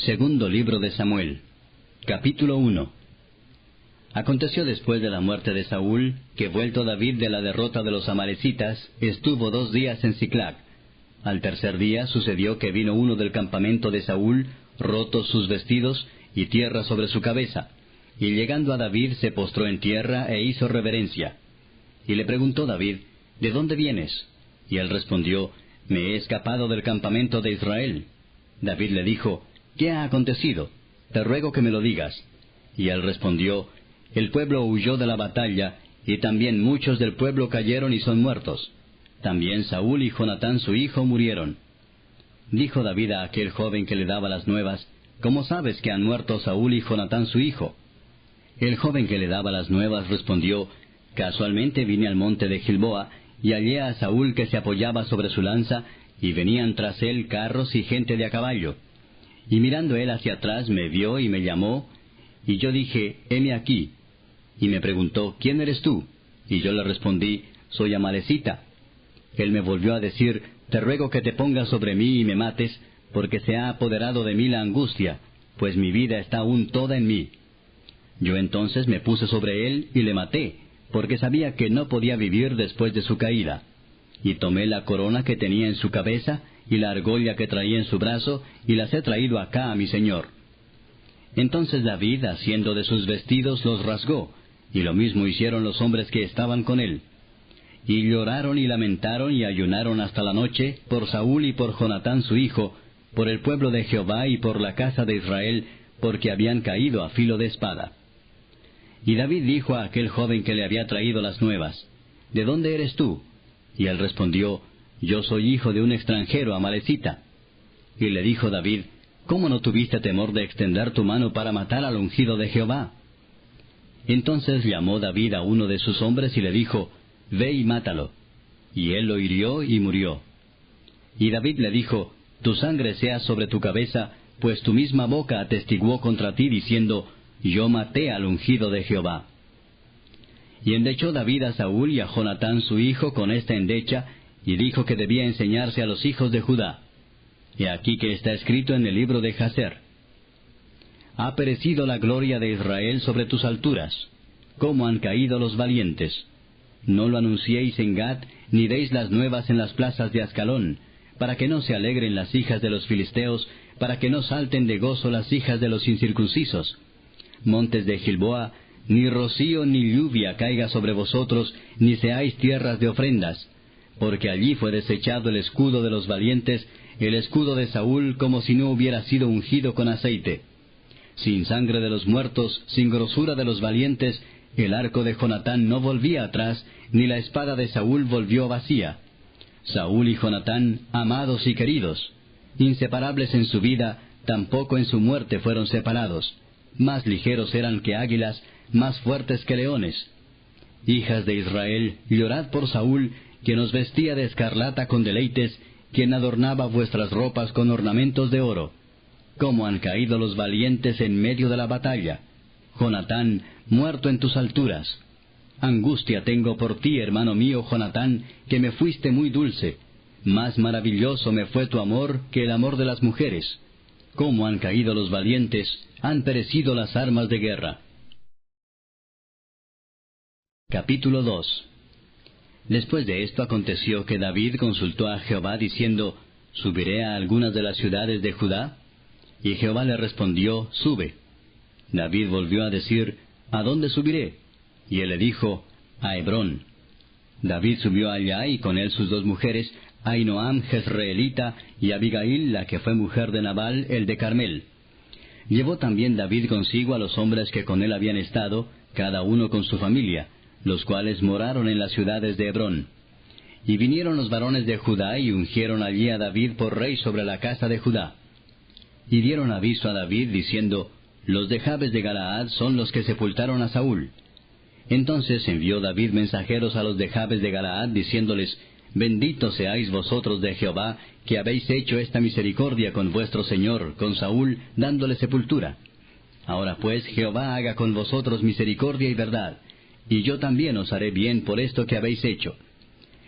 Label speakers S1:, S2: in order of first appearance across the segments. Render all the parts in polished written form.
S1: Segundo libro de Samuel, capítulo 1. Aconteció después de la muerte de Saúl, que vuelto David de la derrota de los amalecitas, estuvo 2 días en Siclag. Al tercer día sucedió que vino uno del campamento de Saúl, rotos sus vestidos, y tierra sobre su cabeza. Y llegando a David se postró en tierra e hizo reverencia. Y le preguntó David, ¿de dónde vienes? Y él respondió, me he escapado del campamento de Israel. David le dijo, ¿qué ha acontecido? Te ruego que me lo digas. Y él respondió, el pueblo huyó de la batalla, y también muchos del pueblo cayeron y son muertos. También Saúl y Jonatán su hijo murieron. Dijo David a aquel joven que le daba las nuevas, ¿cómo sabes que han muerto Saúl y Jonatán su hijo? El joven que le daba las nuevas respondió, casualmente vine al monte de Gilboa, y hallé a Saúl que se apoyaba sobre su lanza, y venían tras él carros y gente de a caballo. Y mirando él hacia atrás me vio y me llamó, y yo dije, heme aquí. Y me preguntó, ¿quién eres tú? Y yo le respondí, soy amalecita. Él me volvió a decir, te ruego que te pongas sobre mí y me mates, porque se ha apoderado de mí la angustia, pues mi vida está aún toda en mí. Yo entonces me puse sobre él y le maté, porque sabía que no podía vivir después de su caída. Y tomé la corona que tenía en su cabeza, y la argolla que traía en su brazo, y las he traído acá a mi señor. Entonces David, haciendo de sus vestidos, los rasgó, y lo mismo hicieron los hombres que estaban con él. Y lloraron y lamentaron y ayunaron hasta la noche, por Saúl y por Jonatán su hijo, por el pueblo de Jehová y por la casa de Israel, porque habían caído a filo de espada. Y David dijo a aquel joven que le había traído las nuevas, ¿de dónde eres tú? Y él respondió, yo soy hijo de un extranjero amalecita. Y le dijo David, ¿cómo no tuviste temor de extender tu mano para matar al ungido de Jehová? Entonces llamó David a uno de sus hombres y le dijo, ve y mátalo. Y él lo hirió y murió. Y David le dijo, tu sangre sea sobre tu cabeza, pues tu misma boca atestiguó contra ti diciendo, yo maté al ungido de Jehová. Y endechó David a Saúl y a Jonatán su hijo con esta endecha, y dijo que debía enseñarse a los hijos de Judá. Y aquí que está escrito en el libro de Jaser. Ha perecido la gloria de Israel sobre tus alturas. ¿Cómo han caído los valientes? No lo anunciéis en Gat, ni deis las nuevas en las plazas de Ascalón, para que no se alegren las hijas de los filisteos, para que no salten de gozo las hijas de los incircuncisos. Montes de Gilboa, ni rocío ni lluvia caiga sobre vosotros, ni seáis tierras de ofrendas, porque allí fue desechado el escudo de los valientes, el escudo de Saúl, como si no hubiera sido ungido con aceite. Sin sangre de los muertos, sin grosura de los valientes, el arco de Jonatán no volvía atrás, ni la espada de Saúl volvió vacía. Saúl y Jonatán, amados y queridos, inseparables en su vida, tampoco en su muerte fueron separados. Más ligeros eran que águilas, más fuertes que leones. Hijas de Israel, llorad por Saúl, quien os vestía de escarlata con deleites, quien adornaba vuestras ropas con ornamentos de oro. Cómo han caído los valientes en medio de la batalla. Jonatán, muerto en tus alturas. Angustia tengo por ti, hermano mío Jonatán, que me fuiste muy dulce. Más maravilloso me fue tu amor que el amor de las mujeres. Cómo han caído los valientes, han perecido las armas de guerra. Capítulo 2. Después de esto aconteció que David consultó a Jehová diciendo, ¿subiré a algunas de las ciudades de Judá? Y Jehová le respondió, sube. David volvió a decir, ¿a dónde subiré? Y él le dijo, a Hebrón. David subió allá y con él sus 2 mujeres, Ahinoam jezreelita y Abigail, la que fue mujer de Nabal, el de Carmel. Llevó también David consigo a los hombres que con él habían estado, cada uno con su familia, los cuales moraron en las ciudades de Hebrón. Y vinieron los varones de Judá y ungieron allí a David por rey sobre la casa de Judá. Y dieron aviso a David diciendo, los de Jabes de Galaad son los que sepultaron a Saúl. Entonces envió David mensajeros a los de Jabes de Galaad diciéndoles, benditos seáis vosotros de Jehová, que habéis hecho esta misericordia con vuestro señor, con Saúl, dándole sepultura. Ahora pues Jehová haga con vosotros misericordia y verdad, y yo también os haré bien por esto que habéis hecho.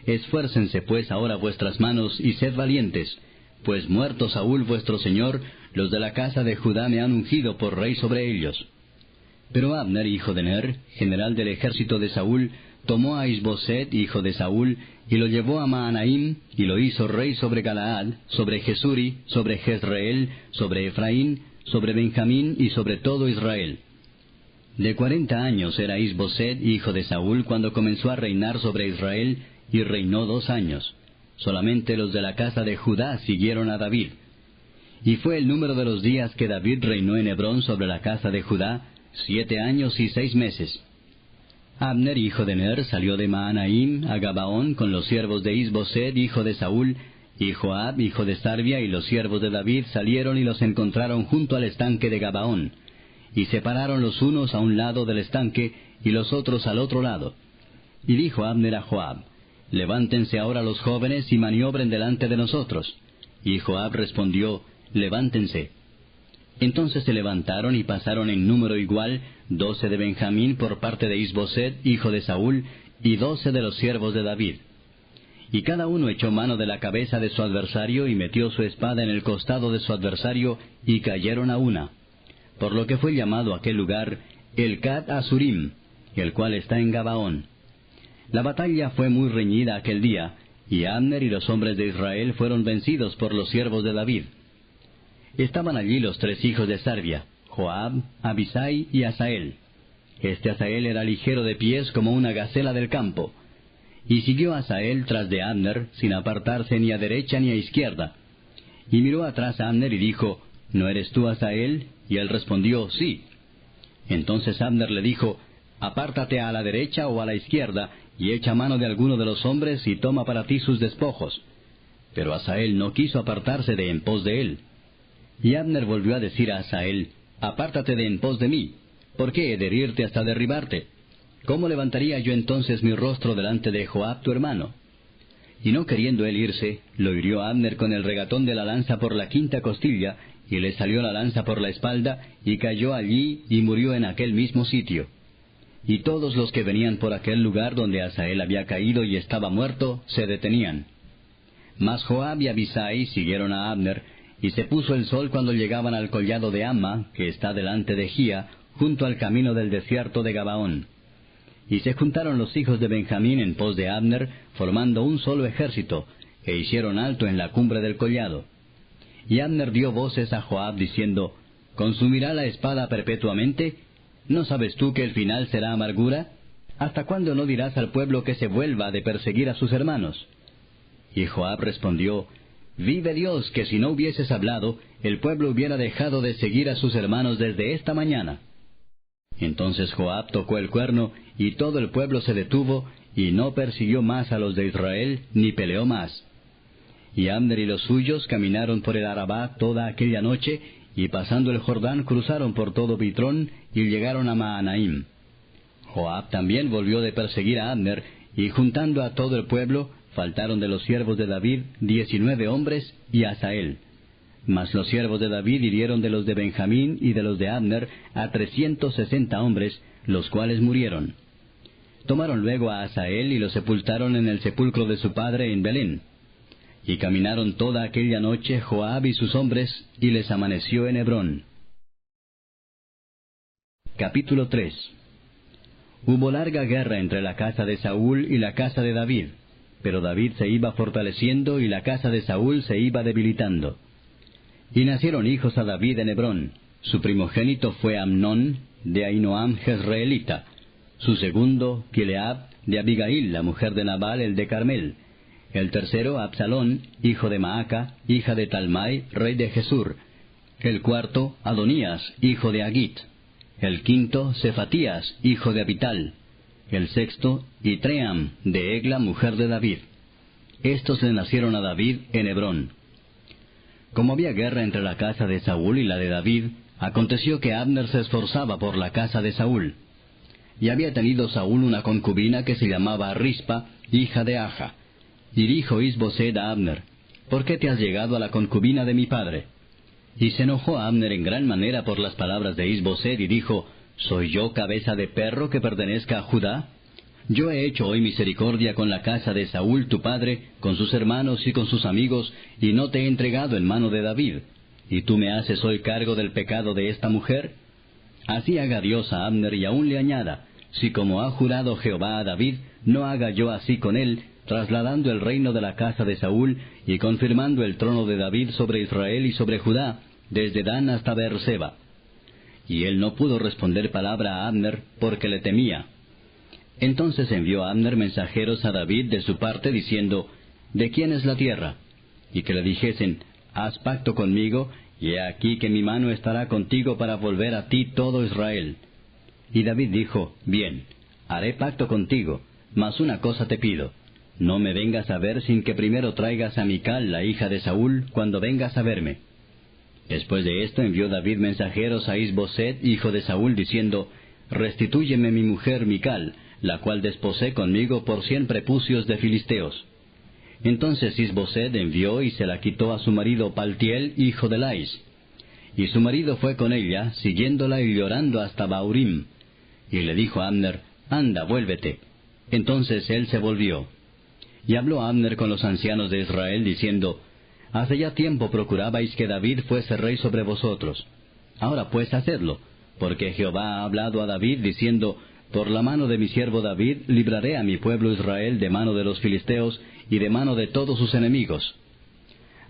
S1: Esfuércense pues ahora vuestras manos y sed valientes, pues muerto Saúl vuestro señor, los de la casa de Judá me han ungido por rey sobre ellos. Pero Abner, hijo de Ner, general del ejército de Saúl, tomó a Isboset, hijo de Saúl, y lo llevó a Mahanaim, y lo hizo rey sobre Galaad, sobre Jesuri, sobre Jezreel, sobre Efraín, sobre Benjamín y sobre todo Israel. De 40 años era Isboset, hijo de Saúl, cuando comenzó a reinar sobre Israel, y reinó 2 años. Solamente los de la casa de Judá siguieron a David. Y fue el número de los días que David reinó en Hebrón sobre la casa de Judá, 7 años y 6 meses. Abner, hijo de Ner, salió de Mahanaim a Gabaón con los siervos de Isboset, hijo de Saúl, y Joab, hijo de Sarvia, y los siervos de David salieron y los encontraron junto al estanque de Gabaón. Y se pararon los unos a un lado del estanque, y los otros al otro lado. Y dijo Abner a Joab: Levántense ahora los jóvenes y maniobren delante de nosotros. Y Joab respondió: Levántense. Entonces se levantaron y pasaron en número igual 12 de Benjamín por parte de Isboset, hijo de Saúl, y 12 de los siervos de David. Y cada uno echó mano de la cabeza de su adversario y metió su espada en el costado de su adversario, y cayeron a una. Por lo que fue llamado aquel lugar Elcat Asurim, el cual está en Gabaón. La batalla fue muy reñida aquel día, y Abner y los hombres de Israel fueron vencidos por los siervos de David. Estaban allí los 3 hijos de Sarvia, Joab, Abisai y Asael. Este Asael era ligero de pies como una gacela del campo. Y siguió Asael tras de Abner, sin apartarse ni a derecha ni a izquierda. Y miró atrás a Abner y dijo: ¿No eres tú Asael? Y él respondió: Sí. Entonces Abner le dijo: Apártate a la derecha o a la izquierda, y echa mano de alguno de los hombres, y toma para ti sus despojos. Pero Asael no quiso apartarse de en pos de él. Y Abner volvió a decir a Asael: Apártate de en pos de mí. ¿Por qué he de herirte hasta derribarte? ¿Cómo levantaría yo entonces mi rostro delante de Joab tu hermano? Y no queriendo él irse, lo hirió Abner con el regatón de la lanza por la 5ª costilla, y le salió la lanza por la espalda, y cayó allí, y murió en aquel mismo sitio. Y todos los que venían por aquel lugar donde Asael había caído y estaba muerto, se detenían. Mas Joab y Abisai siguieron a Abner, y se puso el sol cuando llegaban al collado de Amma, que está delante de Gía, junto al camino del desierto de Gabaón. Y se juntaron los hijos de Benjamín en pos de Abner, formando un solo ejército, e hicieron alto en la cumbre del collado. Y Abner dio voces a Joab diciendo: ¿Consumirá la espada perpetuamente? ¿No sabes tú que el final será amargura? ¿Hasta cuándo no dirás al pueblo que se vuelva de perseguir a sus hermanos? Y Joab respondió: Vive Dios, que si no hubieses hablado, el pueblo hubiera dejado de seguir a sus hermanos desde esta mañana. Entonces Joab tocó el cuerno, y todo el pueblo se detuvo, y no persiguió más a los de Israel, ni peleó más. Y Abner y los suyos caminaron por el Arabá toda aquella noche, y pasando el Jordán cruzaron por todo Bitrón, y llegaron a Mahanaim. Joab también volvió de perseguir a Abner, y juntando a todo el pueblo, faltaron de los siervos de David 19 hombres, y Asael. Mas los siervos de David hirieron de los de Benjamín y de los de Abner a 360 hombres, los cuales murieron. Tomaron luego a Asael y lo sepultaron en el sepulcro de su padre en Belén. Y caminaron toda aquella noche Joab y sus hombres, y les amaneció en Hebrón. Capítulo 3. Hubo larga guerra entre la casa de Saúl y la casa de David, pero David se iba fortaleciendo y la casa de Saúl se iba debilitando. Y nacieron hijos a David en Hebrón. Su primogénito fue Amnón, de Ahinoam Jezreelita. Su segundo, Kileab, de Abigail, la mujer de Nabal, el de Carmel. El tercero, Absalón, hijo de Maaca, hija de Talmai, rey de Gesur. El cuarto, Adonías, hijo de Agit. El quinto, Cefatías, hijo de Abital. El sexto, Itream, de Egla, mujer de David. Estos le nacieron a David en Hebrón. Como había guerra entre la casa de Saúl y la de David, aconteció que Abner se esforzaba por la casa de Saúl. Y había tenido Saúl una concubina que se llamaba Rispa, hija de Aja. Y dijo Isboset a Abner: ¿Por qué te has llegado a la concubina de mi padre? Y se enojó Abner en gran manera por las palabras de Isboset, y dijo: ¿Soy yo cabeza de perro que pertenezca a Judá? Yo he hecho hoy misericordia con la casa de Saúl tu padre, con sus hermanos y con sus amigos, y no te he entregado en mano de David. ¿Y tú me haces hoy cargo del pecado de esta mujer? Así haga Dios a Abner y aún le añada, si como ha jurado Jehová a David, no haga yo así con él, trasladando el reino de la casa de Saúl y confirmando el trono de David sobre Israel y sobre Judá, desde Dan hasta Beerseba. Y él no pudo responder palabra a Abner, porque le temía. Entonces envió Abner mensajeros a David de su parte, diciendo, ¿de quién es la tierra? Y que le dijesen, haz pacto conmigo, y he aquí que mi mano estará contigo para volver a ti todo Israel. Y David dijo, bien, haré pacto contigo, mas una cosa te pido, no me vengas a ver sin que primero traigas a Mical, la hija de Saúl, cuando vengas a verme. Después de esto envió David mensajeros a Is-Boset, hijo de Saúl, diciendo, restitúyeme mi mujer Mical, la cual desposé conmigo por 100 prepucios de filisteos. Entonces Is-Boset envió y se la quitó a su marido Paltiel, hijo de Lais. Y su marido fue con ella, siguiéndola y llorando hasta Baurim. Y le dijo a Abner, anda, vuélvete. Entonces él se volvió. Y habló Abner con los ancianos de Israel, diciendo, hace ya tiempo procurabais que David fuese rey sobre vosotros. Ahora pues hacedlo, porque Jehová ha hablado a David, diciendo, por la mano de mi siervo David libraré a mi pueblo Israel de mano de los filisteos y de mano de todos sus enemigos.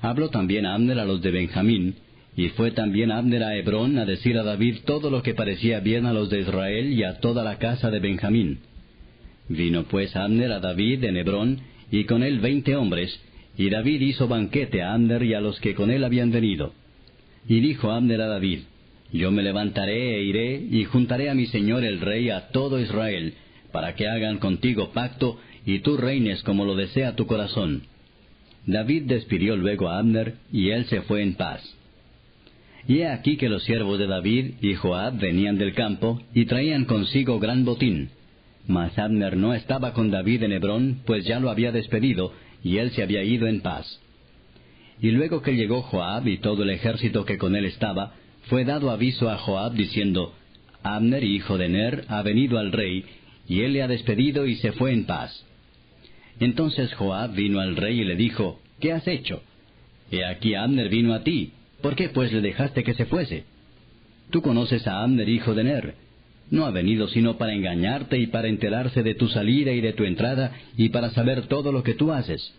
S1: Habló también Abner a los de Benjamín, y fue también Abner a Hebrón a decir a David todo lo que parecía bien a los de Israel y a toda la casa de Benjamín. Vino pues Abner a David en Hebrón, y con él 20 hombres, y David hizo banquete a Abner y a los que con él habían venido. Y dijo Abner a David, yo me levantaré e iré, y juntaré a mi señor el rey a todo Israel, para que hagan contigo pacto, y tú reines como lo desea tu corazón. David despidió luego a Abner, y él se fue en paz. Y he aquí que los siervos de David y Joab venían del campo, y traían consigo gran botín. Mas Abner no estaba con David en Hebrón, pues ya lo había despedido, y él se había ido en paz. Y luego que llegó Joab y todo el ejército que con él estaba, fue dado aviso a Joab, diciendo, Abner, hijo de Ner, ha venido al rey, y él le ha despedido y se fue en paz. Entonces Joab vino al rey y le dijo, ¿qué has hecho? He aquí Abner vino a ti, ¿por qué pues le dejaste que se fuese? Tú conoces a Abner, hijo de Ner. No ha venido sino para engañarte y para enterarse de tu salida y de tu entrada, y para saber todo lo que tú haces.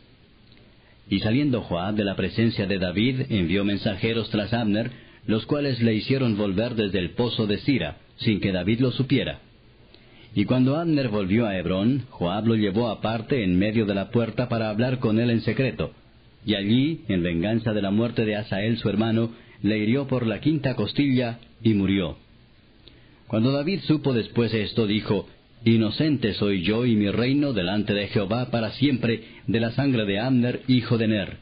S1: Y saliendo Joab de la presencia de David, envió mensajeros tras Abner, los cuales le hicieron volver desde el pozo de Sira, sin que David lo supiera. Y cuando Abner volvió a Hebrón, Joab lo llevó aparte en medio de la puerta para hablar con él en secreto. Y allí, en venganza de la muerte de Asael su hermano, le hirió por la 5ª costilla y murió. Cuando David supo después esto, dijo, inocente soy yo y mi reino delante de Jehová para siempre de la sangre de Abner, hijo de Ner.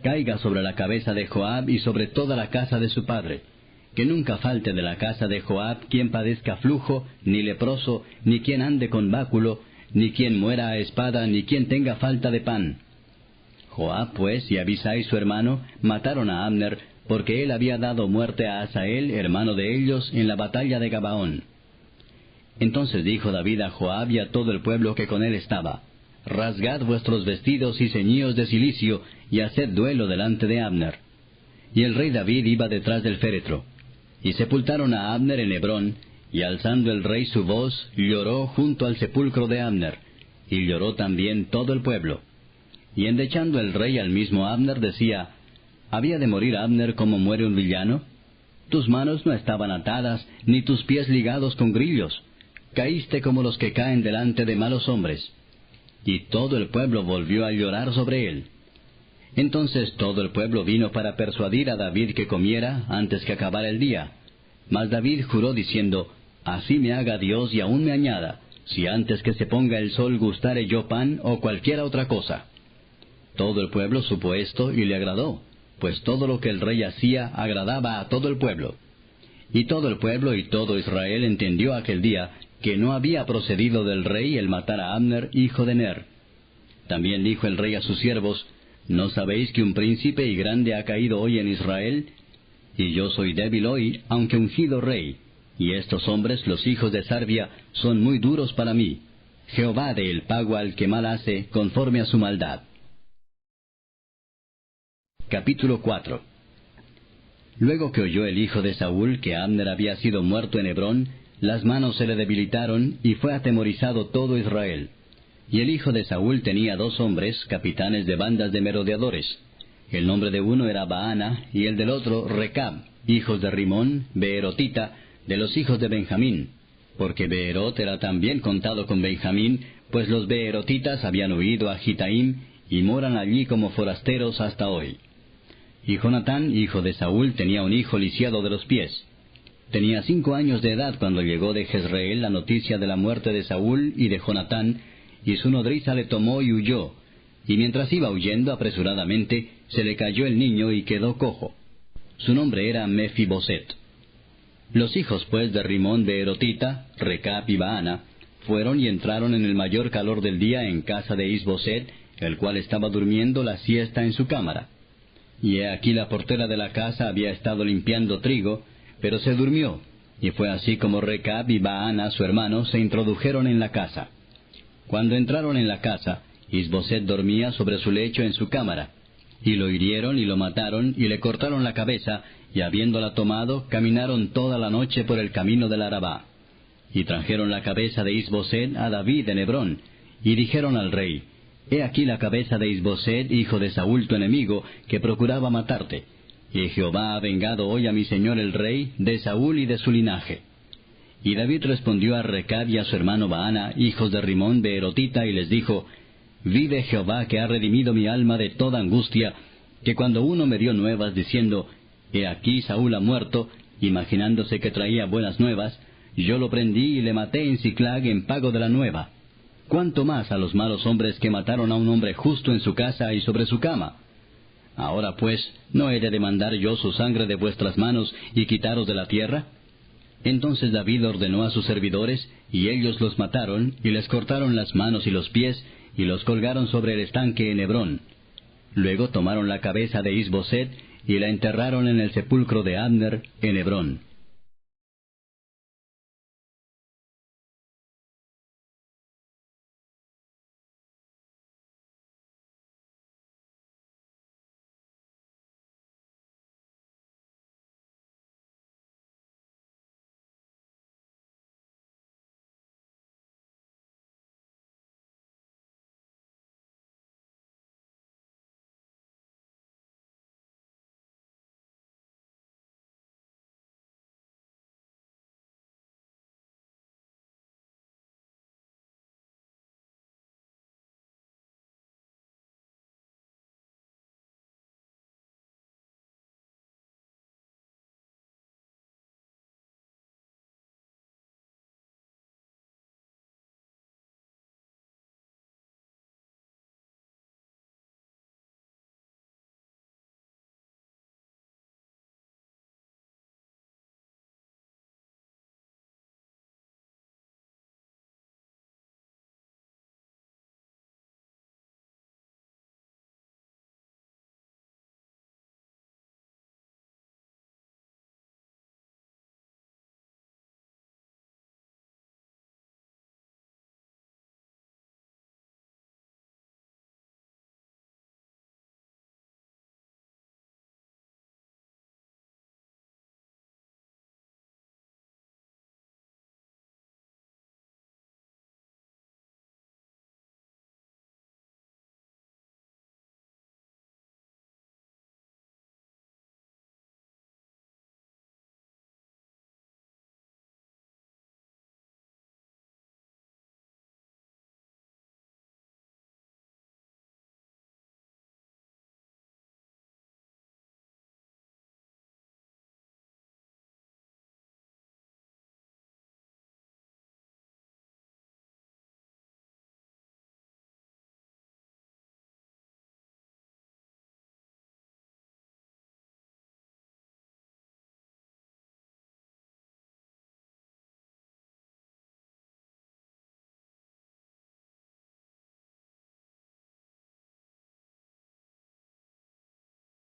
S1: Caiga sobre la cabeza de Joab y sobre toda la casa de su padre. Que nunca falte de la casa de Joab quien padezca flujo, ni leproso, ni quien ande con báculo, ni quien muera a espada, ni quien tenga falta de pan. Joab pues y Abisai su hermano mataron a Abner, porque él había dado muerte a Asael, hermano de ellos, en la batalla de Gabaón. Entonces dijo David a Joab y a todo el pueblo que con él estaba, rasgad vuestros vestidos y ceñíos de cilicio, y haced duelo delante de Abner. Y el rey David iba detrás del féretro. Y sepultaron a Abner en Hebrón, y alzando el rey su voz, lloró junto al sepulcro de Abner, y lloró también todo el pueblo. Y endechando el rey al mismo Abner, decía, ¿había de morir Abner como muere un villano? Tus manos no estaban atadas, ni tus pies ligados con grillos. Caíste como los que caen delante de malos hombres. Y todo el pueblo volvió a llorar sobre él. Entonces todo el pueblo vino para persuadir a David que comiera antes que acabara el día. Mas David juró diciendo, así me haga Dios y aún me añada, si antes que se ponga el sol gustare yo pan o cualquiera otra cosa. Todo el pueblo supo esto y le agradó, pues todo lo que el rey hacía agradaba a todo el pueblo. Y todo el pueblo y todo Israel entendió aquel día que no había procedido del rey el matar a Abner, hijo de Ner. También dijo el rey a sus siervos, ¿no sabéis que un príncipe y grande ha caído hoy en Israel? Y yo soy débil hoy, aunque ungido rey, y estos hombres, los hijos de Sarbia, son muy duros para mí. Jehová dé el pago al que mal hace, conforme a su maldad. Capítulo 4. Luego que oyó el hijo de Saúl que Abner había sido muerto en Hebrón, las manos se le debilitaron, y fue atemorizado todo Israel. Y el hijo de Saúl tenía 2 hombres, capitanes de bandas de merodeadores. El nombre de uno era Baana, y el del otro Recab, hijos de Rimón, beerotita, de los hijos de Benjamín, porque Beerot era también contado con Benjamín, pues los beerotitas habían huido a Gitaim, y moran allí como forasteros hasta hoy. Y Jonatán, hijo de Saúl, tenía un hijo lisiado de los pies. Tenía 5 años de edad cuando llegó de Jezreel la noticia de la muerte de Saúl y de Jonatán, y su nodriza le tomó y huyó, y mientras iba huyendo apresuradamente, se le cayó el niño y quedó cojo. Su nombre era Mefiboset. Los hijos pues de Rimón beerotita, Recab y Baana, fueron y entraron en el mayor calor del día en casa de Isboset, el cual estaba durmiendo la siesta en su cámara. Y he aquí la portera de la casa había estado limpiando trigo, pero se durmió, y fue así como Recab y Baana su hermano se introdujeron en la casa. Cuando entraron en la casa, Isboset dormía sobre su lecho en su cámara, y lo hirieron y lo mataron, y le cortaron la cabeza, y habiéndola tomado, caminaron toda la noche por el camino del Arabá. Y trajeron la cabeza de Isboset a David en Hebrón, y dijeron al rey: He aquí la cabeza de Isboset, hijo de Saúl tu enemigo, que procuraba matarte. Y Jehová ha vengado hoy a mi señor el rey, de Saúl y de su linaje. Y David respondió a Recab y a su hermano Baana, hijos de Rimón beerotita, y les dijo: Vive Jehová, que ha redimido mi alma de toda angustia, que cuando uno me dio nuevas diciendo: He aquí Saúl ha muerto, imaginándose que traía buenas nuevas, yo lo prendí y le maté en Siclag en pago de la nueva. ¿Cuánto más a los malos hombres que mataron a un hombre justo en su casa y sobre su cama? Ahora pues, ¿no he de demandar yo su sangre de vuestras manos y quitaros de la tierra? Entonces David ordenó a sus servidores, y ellos los mataron, y les cortaron las manos y los pies, y los colgaron sobre el estanque en Hebrón. Luego tomaron la cabeza de Isboset, y la enterraron en el sepulcro de Abner en Hebrón.